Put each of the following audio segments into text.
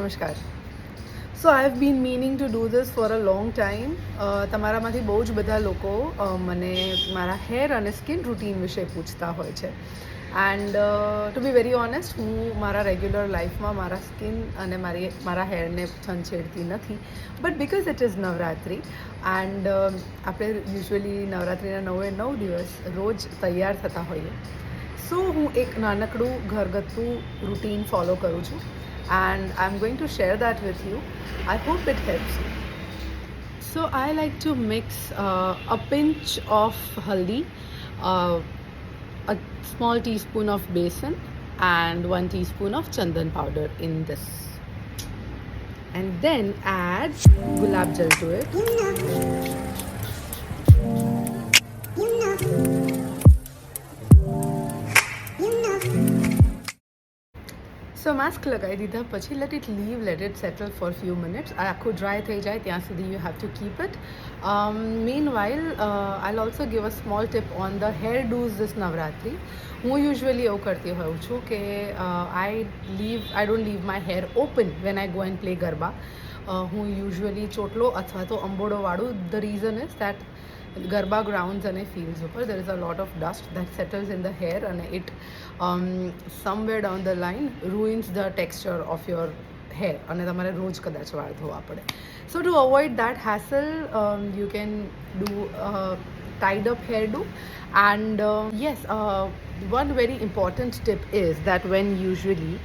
નમસ્કાર. So I have been meaning to do this for a long time. તમારામાંથી બહુ જ બધા લોકો મને મારા હેર અને સ્કિન રૂટીન વિશે પૂછતા હોય છે. And to be very honest, હું મારા રેગ્યુલર લાઈફમાં મારા સ્કિન અને મારા હેરને છંછેડતી નથી. But because it is Navratri and આપણે યુઝ્યુઅલી નવરાત્રિના 9 દિવસ રોજ તૈયાર થતા હોઈએ. સો હું એક નાનકડું ઘરગથ્થું રૂટીન ફોલો કરું છું and I'm going to share that with you. I hope it helps you. So I like to mix a pinch of haldi, a small teaspoon of besan and 1 teaspoon of chandan powder in this. And then add gulab jal to it. So mask લગાવી દીધા પછી let it settle for few minutes. આ આખું dry થઈ જાય ત્યાં સુધી you have to keep it. Meanwhile I'll also give a small tip on the hair dos this Navratri. હું યુઝ્યુઅલી એવું કરતી હોઉં છું કે I don't leave my hair open when I go and play garba. હું યુઝ્યુઅલી ચોટલો અથવા તો અંબોડો વાળું. The reason is that garba grounds અને ફિલ્ડ્સ ઉપર there is a lot of dust that settles in the hair and it somewhere down the line ruins the texture of your hair અને તમારે રોજ કદાચ વાળ ધોવા પડે. So to avoid that hassle, you can do tied up hairdo. And yes, one very important tip is that when usually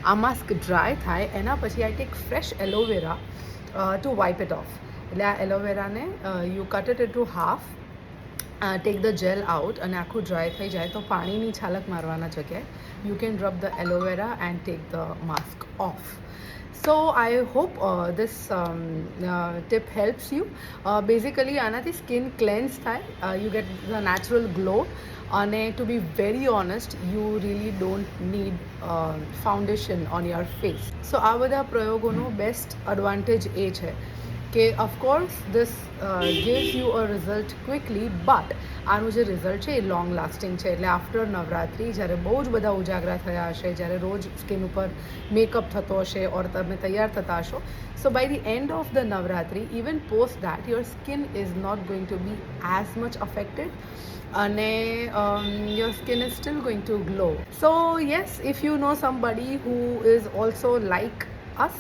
આ mask dry થાય એના પછી I take fresh aloe vera to wipe it off. એટલે આ એલોવેરાને you cut it into half, take the gel out અને આખું dry થઈ જાય તો પાણીની છાલક મારવાના જગ્યાએ you can rub the aloe vera and take the mask off. So I hope this tip helps you. Basically આનાથી સ્કિન ક્લેન્સ થાય, you get the natural glow અને to be very honest you really don't need foundation on your face. So આ બધા પ્રયોગોનો best advantage એ છે કે of course this gives you a result quickly, but આનું જે રિઝલ્ટ છે એ લોંગ લાસ્ટિંગ છે. એટલે આફ્ટર નવરાત્રિ જ્યારે બહુ જ બધા ઉજાગરા થયા હશે, જ્યારે રોજ સ્કિન ઉપર મેકઅપ થતો હશે ઓર તમે તૈયાર થતા હશો, so by the end of the Navratri even post that your skin is not going to be as much affected અને your skin is still going to glow. So yes, if you know somebody who is also like us,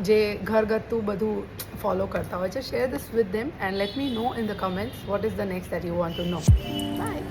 જે ઘરગથ્થું બધું follow કરતા હોય છે, share this with them and let me know in the comments what is the next that you want to know. Bye.